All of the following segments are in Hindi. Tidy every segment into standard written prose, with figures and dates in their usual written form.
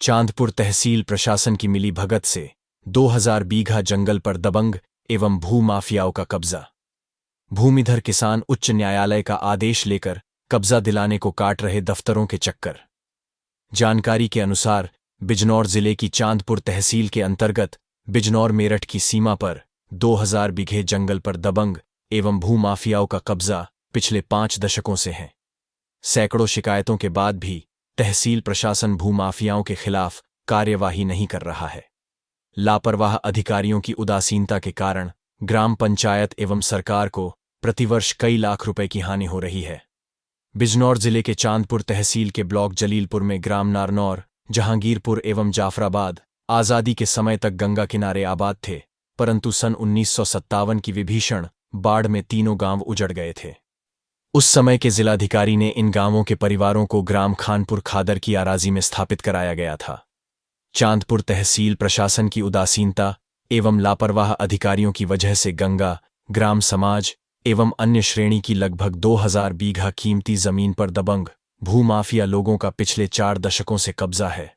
चांदपुर तहसील प्रशासन की मिली भगत से 2000 बीघा जंगल पर दबंग एवं भूमाफियाओं का कब्जा। भूमिधर किसान उच्च न्यायालय का आदेश लेकर कब्जा दिलाने को काट रहे दफ्तरों के चक्कर। जानकारी के अनुसार बिजनौर जिले की चांदपुर तहसील के अंतर्गत बिजनौर मेरठ की सीमा पर 2000 बीघे जंगल पर दबंग एवं भूमाफियाओं का कब्जा पिछले 5 दशकों से है। सैकड़ों शिकायतों के बाद भी तहसील प्रशासन भूमाफियाओं के खिलाफ कार्यवाही नहीं कर रहा है। लापरवाह अधिकारियों की उदासीनता के कारण ग्राम पंचायत एवं सरकार को प्रतिवर्ष कई लाख रुपए की हानि हो रही है। बिजनौर जिले के चांदपुर तहसील के ब्लॉक जलीलपुर में ग्राम नारनौर, जहांगीरपुर एवं जाफराबाद आज़ादी के समय तक गंगा किनारे आबाद थे, परंतु सन 1957 की विभीषण बाढ़ में तीनों गांव उजड़ गए थे। उस समय के जिलाधिकारी ने इन गांवों के परिवारों को ग्राम खानपुर खादर की आराजी में स्थापित कराया गया था। चांदपुर तहसील प्रशासन की उदासीनता एवं लापरवाह अधिकारियों की वजह से गंगा, ग्राम समाज एवं अन्य श्रेणी की लगभग 2000 बीघा कीमती जमीन पर दबंग भूमाफिया लोगों का पिछले 4 दशकों से कब्जा है।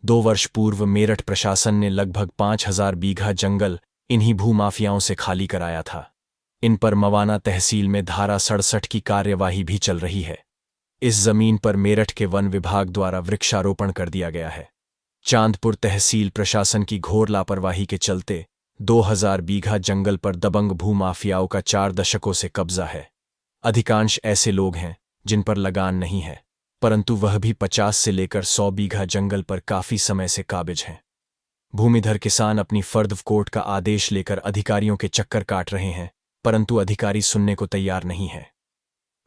2 वर्ष पूर्व मेरठ प्रशासन ने लगभग 5000 बीघा जंगल इन्हीं भूमाफियाओं से खाली कराया था। इन पर मवाना तहसील में धारा 67 की कार्यवाही भी चल रही है। इस जमीन पर मेरठ के वन विभाग द्वारा वृक्षारोपण कर दिया गया है। चांदपुर तहसील प्रशासन की घोर लापरवाही के चलते 2000 बीघा जंगल पर दबंग भूमाफियाओं का 4 दशकों से कब्जा है। अधिकांश ऐसे लोग हैं जिन पर लगान नहीं है, परंतु वह भी 50 से लेकर 100 बीघा जंगल पर काफी समय से काबिज हैं। भूमिधर किसान अपनी फर्द कोर्ट का आदेश लेकर अधिकारियों के चक्कर काट रहे हैं, परंतु अधिकारी सुनने को तैयार नहीं है।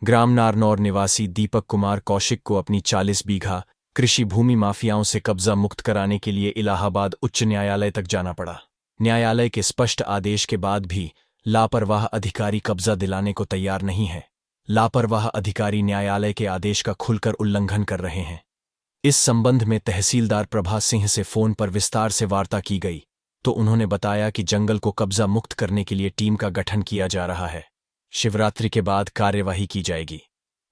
ग्राम नारनौर निवासी दीपक कुमार कौशिक को अपनी 40 बीघा कृषि भूमि माफियाओं से कब्जा मुक्त कराने के लिए इलाहाबाद उच्च न्यायालय तक जाना पड़ा। न्यायालय के स्पष्ट आदेश के बाद भी लापरवाह अधिकारी कब्जा दिलाने को तैयार नहीं है। लापरवाह अधिकारी न्यायालय के आदेश का खुलकर उल्लंघन कर रहे हैं। इस संबंध में तहसीलदार प्रभा सिंह से फोन पर विस्तार से वार्ता की गई तो उन्होंने बताया कि जंगल को कब्जा मुक्त करने के लिए टीम का गठन किया जा रहा है। शिवरात्रि के बाद कार्यवाही की जाएगी।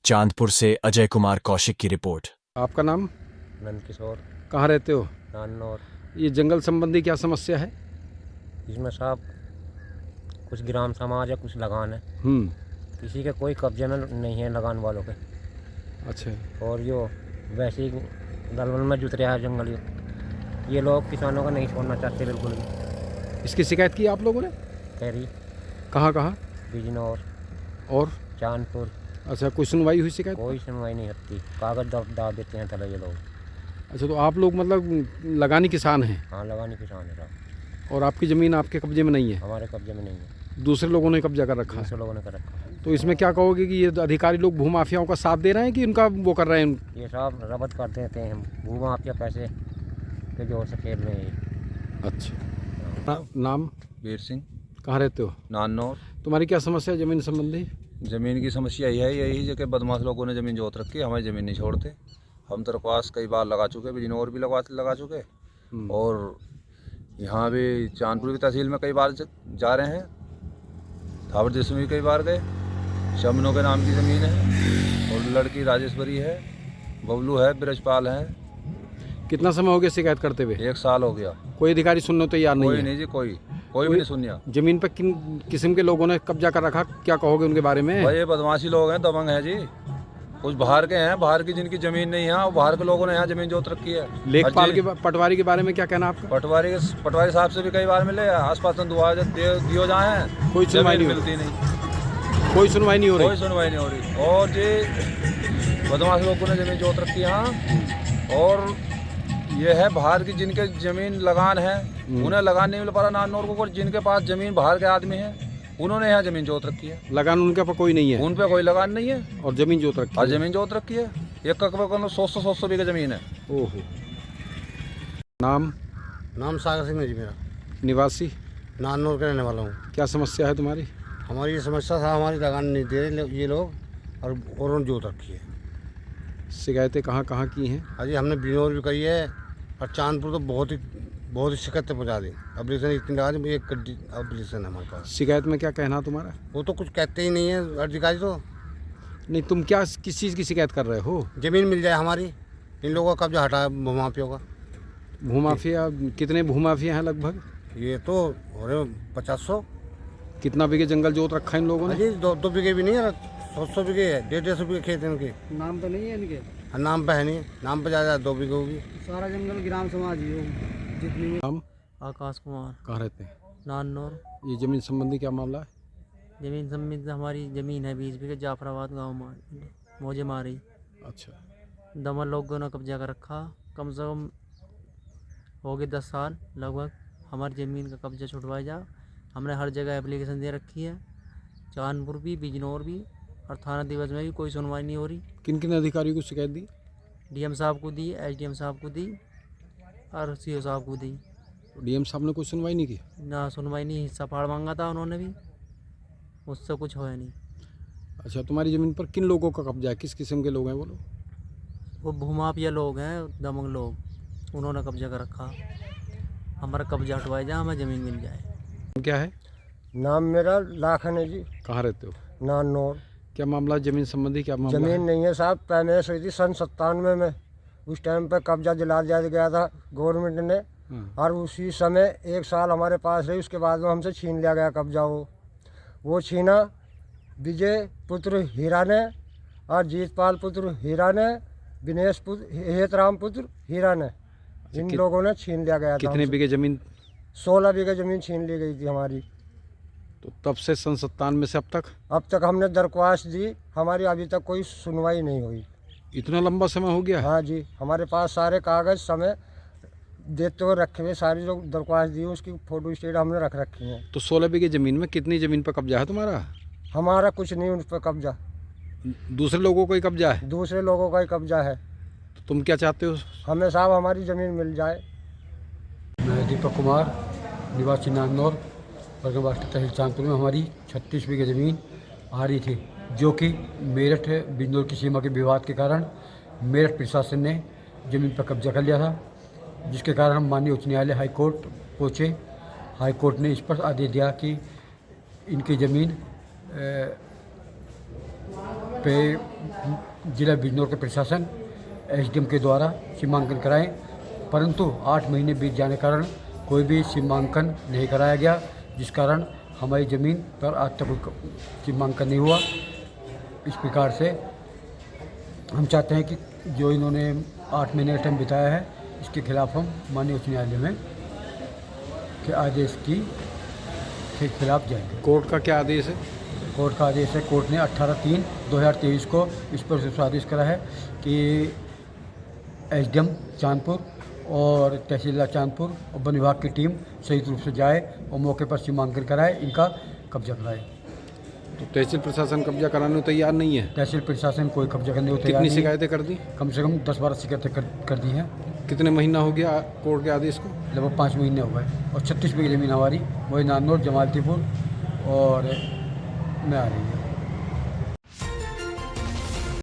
चांदपुर से अजय कुमार कौशिक की रिपोर्ट। आपका नाम? नंदकिशोर। कहाँ रहते हो? नानौर। ये जंगल संबंधी क्या समस्या है? इसमें साहब कुछ ग्राम समाज है, कुछ लगान है। किसी के कोई कब्जे में नहीं है लगान वालों के। अच्छा। और जो वैसे ही दलदल में जुत रहा है जंगल, ये लोग किसानों का नहीं छोड़ना चाहते बिल्कुल भी। इसकी शिकायत की आप लोगों ने? खैरी। कहाँ कहाँ? बिजनौर और चांदपुर। अच्छा, कोई सुनवाई हुई शिकायत? कोई सुनवाई नहीं होती, कागज दाब देते हैं तले ये लोग। अच्छा, तो आप लोग मतलब लगानी किसान हैं? हाँ, लगानी किसान है साहब। और आपकी ज़मीन आपके कब्जे में नहीं है? हमारे कब्जे में नहीं है, दूसरे लोगों ने कब्जा कर रखा है? दूसरे लोगों ने कर रखा है। तो इसमें क्या कहोगे कि ये अधिकारी लोग भूमाफियाओं का साथ दे रहे हैं कि उनका वो कर रहे हैं? ये साहब रबत कर देते हैं, भूमाफिया पैसे के जोर से खेल रहे हैं। अच्छा। नाम? वीर सिंह। कहाँ रहते हो? नानौर। तुम्हारी क्या समस्या है ज़मीन संबंधी? ज़मीन की समस्या यही है कि बदमाश लोगों ने ज़मीन जोत रखी है, हमारी ज़मीन नहीं छोड़ते। हम दरख्वास्त कई बार लगा चुके, बिजनौर भी लगा चुके और यहाँ भी चांदपुर की तहसील में कई बार जा रहे हैं। थावर जिसमें भी कई बार गए। शमनों के नाम की ज़मीन है और लड़की राजेश्वरी है, बबलू है, ब्रजपाल है। कितना समय हो गया शिकायत करते हुए? 1 साल हो गया। कोई अधिकारी सुनने को तैयार नहीं है? कोई नहीं जी, कोई भी नहीं सुनिया। जमीन पर किन किस्म के लोगों ने कब्जा कर रखा, क्या कहोगे उनके बारे में? भाई ये बदमाशी लोग हैं, दबंग हैं जी। कुछ बाहर के हैं, बाहर की जिनकी जमीन नहीं है, और बाहर के लोगों ने यहाँ जमीन जोत रखी है। लेखपाल के पटवारी के बारे में क्या कहना आपका? पटवारी साहब से भी कई बार मिले, आसपास दुआ दियो जाए, कोई सुनवाई नहीं मिलती नहीं। कोई सुनवाई नहीं हो रही? कोई सुनवाई नहीं हो रही। और जी बदमाश लोगों ने जमीन जोत रखी है यहाँ। और ये है बाहर की जिनके जमीन लगान है, उन्हें लगान नहीं मिल पा रहा नानौर को। जिनके पास जमीन बाहर के आदमी हैं, उन्होंने यहाँ जमीन जोत रखी है। लगान उनके पर कोई नहीं है? उन पे कोई लगान नहीं है और जमीन जोत रखी है? और जमीन जोत रखी है। एक 100 बीघा जमीन है। ओहो। नाम? नाम सागर सिंह है जी मेरा। निवासी? नानौर का रहने वाला हूँ। क्या समस्या है तुम्हारी? हमारी ये समस्या था, हमारी लगान नहीं दे रहे ये लोग और उन्होंने जोत रखी है। शिकायतें कहाँ कहाँ की हैं? अजी हमने बिजनौर भी करी है और चांदपुर तो बहुत ही शिकायतें पहुँचा दी। एप्लीकेशन इतनी लगा दी, एक एप्लीकेशन है हमारे पास। शिकायत में क्या कहना तुम्हारा? वो तो कुछ कहते ही नहीं है अधिकारी तो। नहीं, तुम किस चीज़ की शिकायत कर रहे हो? ज़मीन मिल जाए हमारी, इन लोगों का कब्जा हटा भूमाफियों का। भूमाफिया कितने भूमाफिया हैं लगभग? ये तो हो रहे 50-100। कितना बीघे जंगल जोत रखा है इन लोगों ने? अजी 2 बीघे भी नहीं है, 100 बीघे है, 150 बीघे खेत है इनके। नाम पे नहीं है इनके? नाम पे है नहीं, नाम पे ज़्यादा 2 बीघे होगी। सारा जंगल ग्राम समाज ही हो जितनी भी। हम आकाश कुमार, कहाँ रहते हैं? नानौर। ये जमीन संबंधी क्या मामला है? जमीन संबंधित हमारी ज़मीन है 20 बीघे जाफराबाद गांव में, मौजे मारी। अच्छा, दमन लोगों ने कब्जा कर रखा, कम से कम हो गए 10 साल लगभग। हमारी ज़मीन का कब्जा छुटवाया जा। हमने हर जगह एप्लीकेशन दे रखी है, चांदपुर भी, बिजनौर भी और थाना दिवस में भी कोई सुनवाई नहीं हो रही। किन किन अधिकारियों को शिकायत दी? डीएम साहब को दी, एसडीएम साहब को दी और सीओ साहब को दी। डीएम साहब ने कोई सुनवाई नहीं की? ना सुनवाई नहीं, हिस्सा फाड़ मांगा था उन्होंने भी, उससे कुछ होया नहीं। अच्छा, तुम्हारी ज़मीन पर किन लोगों का कब्जा है? किस किस्म के लोग हैं वो लोग? वो भूमाफिया लोग हैं, दमंग लोग, उन्होंने कब्जा कर रखा। हमारा कब्जा हटवाया जाए, हमें ज़मीन मिल जाए। क्या है? नाम मेरा लाखन है जी, कहाँ रहते हो? नानौर। क्या मामला जमीन संबंधी क्या मामला ज़मीन है? नहीं है साहब, पैमेश हुई थी सन 97 में। उस टाइम पे कब्जा दिला दिया गया था गवर्नमेंट ने, और उसी समय 1 साल हमारे पास रही, उसके बाद में हमसे छीन लिया गया कब्जा। वो छीना विजय पुत्र हीरा ने और जीतपाल पुत्र हीरा ने, विनेश पुत्र हेतराम पुत्र हीरा ने, इन लोगों ने छीन लिया गया था। कितने बीघे जमीन? 16 बीघे ज़मीन छीन ली गई थी हमारी। तो तब से सन 97 से अब तक हमने दरख्वास्त दी, हमारी अभी तक कोई सुनवाई नहीं हुई। इतना लंबा समय हो गया है? हाँ जी, हमारे पास सारे कागज़ समय देते हुए रखे हुए, सारी जो दरख्वास्त दी उसकी फ़ोटो स्टेट हमने रख रखी हैं। तो 16 बीघे जमीन में कितनी जमीन पर कब्जा है तुम्हारा? हमारा कुछ नहीं उन पर कब्जा, दूसरे लोगों का ही कब्जा है? दूसरे लोगों का ही कब्जा है। तो तुम क्या चाहते हो? हमें साहब हमारी ज़मीन मिल जाए। मैं दीपक कुमार, निवासी नानौर, बरगमबास्ती तहसील चांदपुर में हमारी 36 बीघे ज़मीन आ रही थी, जो कि मेरठ बिजनौर की सीमा के विवाद के कारण मेरठ प्रशासन ने ज़मीन पर कब्जा कर लिया था, जिसके कारण हम माननीय उच्च न्यायालय हाई कोर्ट पहुँचे। हाई कोर्ट ने इस पर आदेश दिया कि इनकी ज़मीन पे जिला बिजनौर के प्रशासन एसडीएम के द्वारा सीमांकन कराएं, परंतु 8 महीने बीत जाने के कारण कोई भी सीमांकन नहीं कराया गया, जिस कारण हमारी ज़मीन पर आज तक कोई सीमांकन नहीं हुआ। इस प्रकार से हम चाहते हैं कि जो इन्होंने 8 महीने का टाइम बिताया है, इसके खिलाफ हम माननीय उच्च न्यायालय में के आदेश के खिलाफ जाएंगे। कोर्ट का क्या आदेश है? कोर्ट का आदेश है, कोर्ट ने 18/3/2023 को इस पर आदेश करा है कि एसडीएम चांदपुर और तहसीलदार चांदपुर और वन विभाग की टीम संयुक्त रूप से जाए और मौके पर सीमांकन कराए, इनका कब्जा कराए। तो तहसील प्रशासन कब्जा कराने को तैयार नहीं है? तहसील प्रशासन कोई कब्जा करने को तैयार कितनी नहीं है। शिकायतें कर दी? कम से कम 10-12 शिकायतें कर दी हैं। कितने महीना हो गया कोर्ट के आदेश को? लगभग 5 महीने हो गए। और 36 बीघे ज़मीन हमारी वही नानौर, जमालतीपुर और में आ रही है।